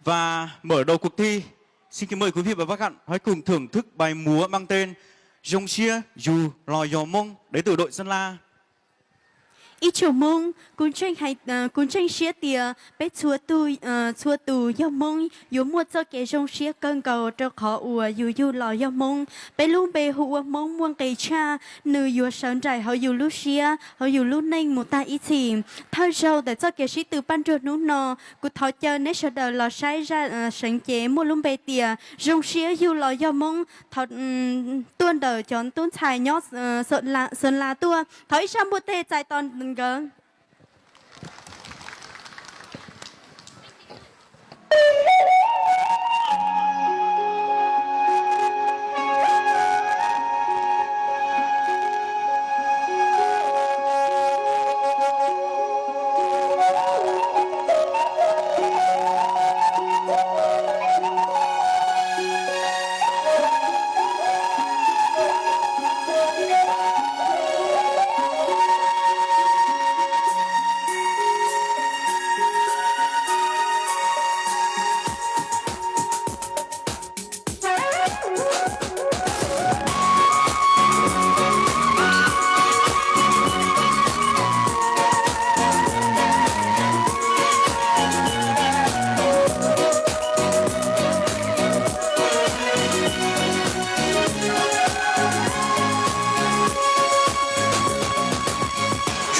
Và mở đầu cuộc thi, xin kính mời quý vị và các bạn hãy cùng thưởng thức bài múa mang tên Rong Xia Dù Lò Yò Mông đến từ đội Sơn La. Ý chủ mông cuốn tranh xía tìa bé chua tù do mông dù mua cho kẻ rong xía cơn cầu cho khó ùa dù lò do mông bé luôn bề hùa mông muông cây cha nữ dù sơn trải họ dù lúc xía họ dù lúc nênh một ta ý chỉ thao râu để cho kẻ sĩ từ ban trượt nụ nọ cụ thọ chờ nét sợ đời lò sai ra sáng chế mua luôn bề tìa rong xía dù lò do mông thọ tuôn đời chọn tuôn xài nhót sơn la tua thói sang bút tê chạy toàn gỡ.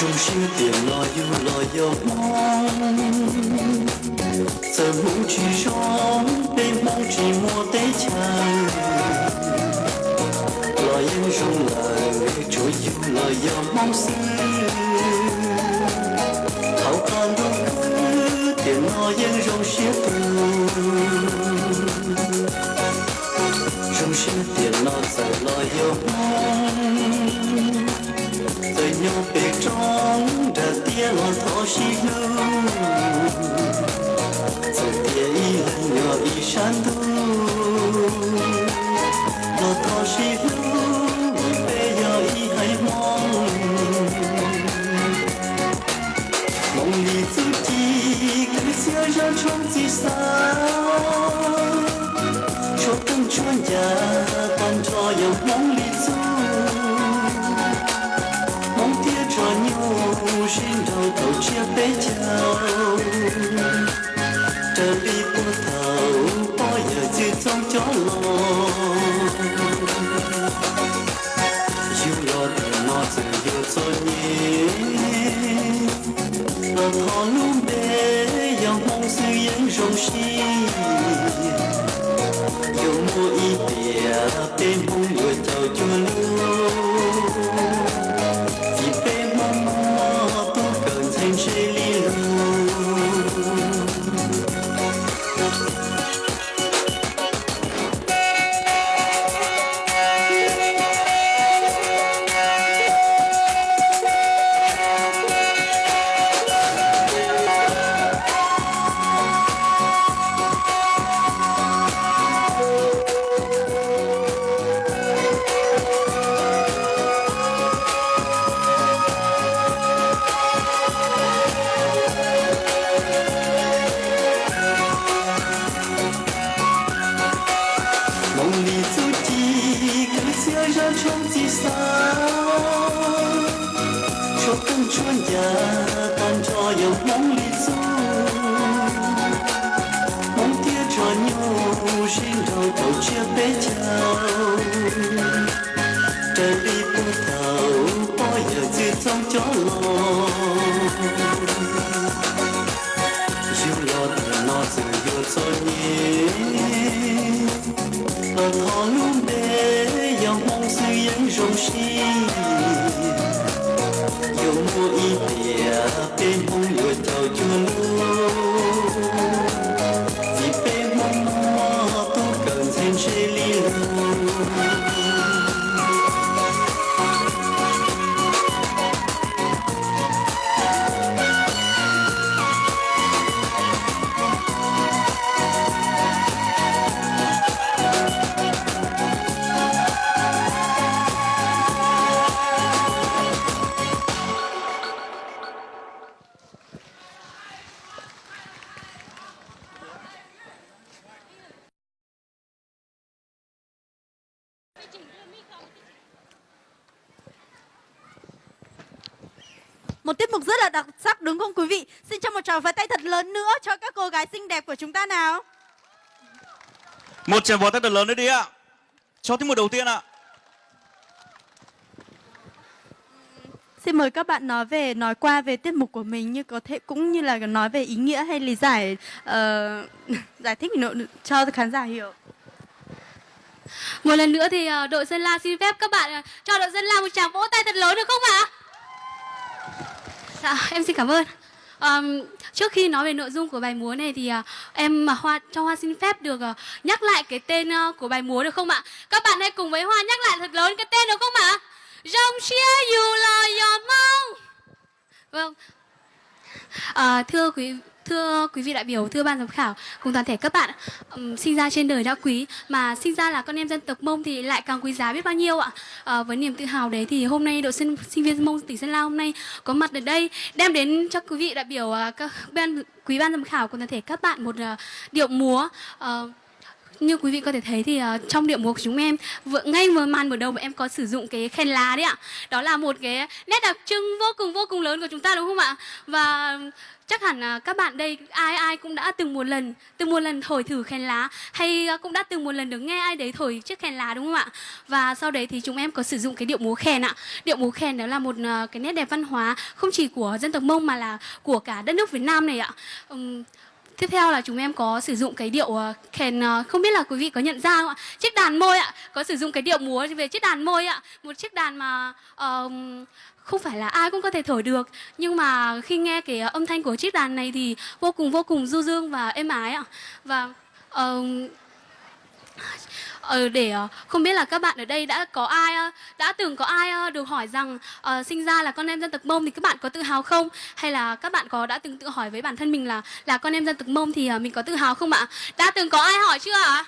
Rong xia tiền lo yêu mong giờ muốn chỉ rong để mong chỉ mua tế chàng lo yêu rong lời chúa yêu lo yêu mong xưa hậu con đông cứ tiền lo yêu rong xia rong xia tiền lo giờ lo yêu mong đời nhau bề trong đã tia lo thọ xí lưu giờ tia y lần nhỏ y san tu lo thọ xí lưu bề nhỏ y hay mong đi tu chi cứ xưa ra trong chi xa cho từng chuan nhà tan cho yêu mong đi tu cho nhau xin đầu cầu chia bé chào trở đi của thầu bao giờ chỉ trong chó lo yêu lo thì nó sẽ yêu cho nhé và thọ luôn bé dòng mong sự yên rộng xí yêu mua ý bìa bên mong người thầu cho lưu Một tiết mục rất là đặc sắc đúng không quý vị? Xin cho một tràng pháo tay thật lớn nữa cho các cô gái xinh đẹp của chúng ta nào. Một tràng pháo tay thật lớn nữa đi ạ. Cho tiết mục đầu tiên ạ. Xin mời các bạn nói qua về tiết mục của mình, như có thể cũng như là nói về ý nghĩa hay lý giải giải thích cho khán giả hiểu. Một lần nữa thì đội Sơn La xin phép các bạn cho đội Sơn La một tràng vỗ tay thật lớn được không ạ? Dạ, em xin cảm ơn. Trước khi nói về nội dung của bài múa này thì em cho Hoa xin phép được nhắc lại cái tên của bài múa được không ạ? Các bạn hãy cùng với Hoa nhắc lại thật lớn cái tên được không ạ? Rong xia dù là gió mong. Vâng. Thưa quý vị đại biểu, thưa ban giám khảo cùng toàn thể các bạn, sinh ra trên đời đã quý, mà sinh ra là con em dân tộc Mông thì lại càng quý giá biết bao nhiêu ạ. Với niềm tự hào đấy thì hôm nay đội sinh viên Mông tỉnh Sơn La hôm nay có mặt ở đây đem đến cho quý vị đại biểu, quý ban giám khảo cùng toàn thể các bạn một điệu múa. Như quý vị có thể thấy thì trong điệu múa của chúng em ngay màn mở đầu mà em có sử dụng cái khen lá đấy ạ. Đó là một cái nét đặc trưng vô cùng lớn của chúng ta đúng không ạ? Và chắc hẳn các bạn đây ai cũng đã từng một lần thổi thử khen lá, hay cũng đã từng một lần được nghe ai đấy thổi chiếc khen lá đúng không ạ? Và sau đấy thì chúng em có sử dụng cái điệu múa khen ạ. Điệu múa khen đó là một cái nét đẹp văn hóa không chỉ của dân tộc Mông mà là của cả đất nước Việt Nam này ạ. Tiếp theo là chúng em có sử dụng cái điệu khen, không biết là quý vị có nhận ra không ạ? Chiếc đàn môi ạ, có sử dụng cái điệu múa về chiếc đàn môi ạ. Một chiếc đàn mà không phải là ai cũng có thể thổi được, nhưng mà khi nghe cái âm thanh của chiếc đàn này thì vô cùng du dương và êm ái ạ. Và để không biết là các bạn ở đây đã từng có ai được hỏi rằng sinh ra là con em dân tộc Mông thì các bạn có tự hào không, hay là các bạn đã từng tự hỏi với bản thân mình là con em dân tộc Mông thì mình có tự hào không ạ? Đã từng có ai hỏi chưa ạ?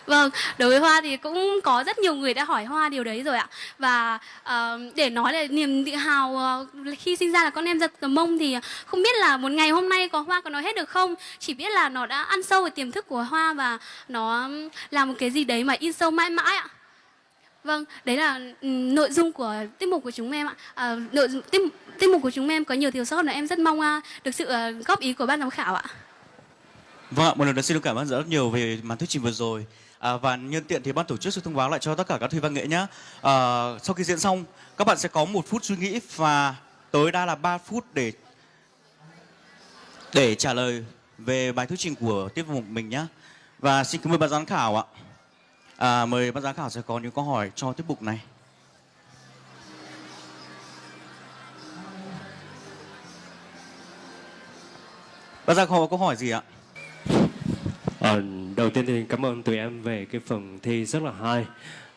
Vâng, đối với Hoa thì cũng có rất nhiều người đã hỏi Hoa điều đấy rồi ạ. Và để nói là niềm tự hào khi sinh ra là con em dân tộc Mông thì không biết là một ngày hôm nay Hoa có nói hết được không. Chỉ biết là nó đã ăn sâu vào tiềm thức của Hoa và nó là một cái gì đấy mà in sâu mãi mãi ạ. Vâng, đấy là nội dung của tiết mục của chúng em ạ. Tiết mục của chúng em có nhiều thiếu sót là em rất mong được sự góp ý của ban giám khảo ạ. Vâng ạ, một lần nữa xin được cảm ơn rất nhiều về màn thuyết trình vừa rồi. Và nhân tiện thì ban tổ chức sẽ thông báo lại cho tất cả các thi văn nghệ nhé. Sau khi diễn xong, các bạn sẽ có 1 phút suy nghĩ và tối đa là 3 phút để trả lời về bài thuyết trình của tiết mục mình nhé. Và xin kính mời ban giám khảo ạ. Mời ban giám khảo sẽ có những câu hỏi cho tiết mục này. Ban giám khảo có câu hỏi gì ạ? Đầu tiên thì cảm ơn tụi em về cái phần thi rất là hay.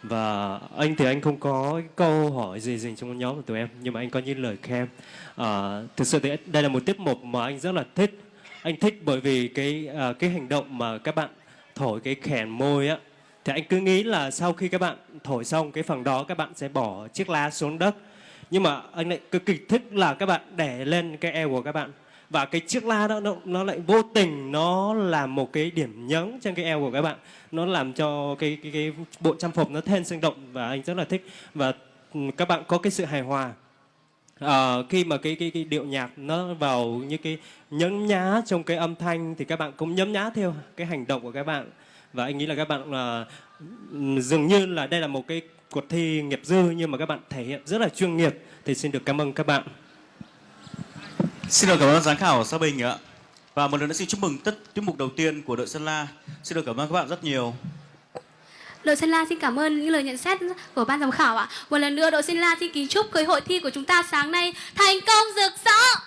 Và anh thì anh không có câu hỏi gì dành trong nhóm của tụi em, nhưng mà anh có những lời khen. Thực sự thì đây là một tiết mục mà anh rất là thích. Anh thích bởi vì cái hành động mà các bạn thổi cái khèn môi á, thì anh cứ nghĩ là sau khi các bạn thổi xong cái phần đó các bạn sẽ bỏ chiếc lá xuống đất. Nhưng mà anh lại cực kỳ thích là các bạn để lên cái eo của các bạn. Và cái chiếc la đó nó lại vô tình nó làm một cái điểm nhấn trên cái eo của các bạn. Nó làm cho cái bộ trang phục nó thêm sinh động và anh rất là thích. Và các bạn có cái sự hài hòa. Khi mà cái điệu nhạc nó vào như cái nhấn nhá trong cái âm thanh thì các bạn cũng nhấn nhá theo cái hành động của các bạn. Và anh nghĩ là các bạn dường như là đây là một cái cuộc thi nghiệp dư nhưng mà các bạn thể hiện rất là chuyên nghiệp. Thì xin được cảm ơn các bạn. Xin được cảm ơn giám khảo Sa Bình ạ. Và một lần nữa xin chúc mừng tiết mục đầu tiên của đội Sơn La. Xin được cảm ơn các bạn rất nhiều. Đội Sơn La xin cảm ơn những lời nhận xét của ban giám khảo ạ. Một lần nữa đội Sơn La xin kính chúc cái hội thi của chúng ta sáng nay thành công rực rỡ.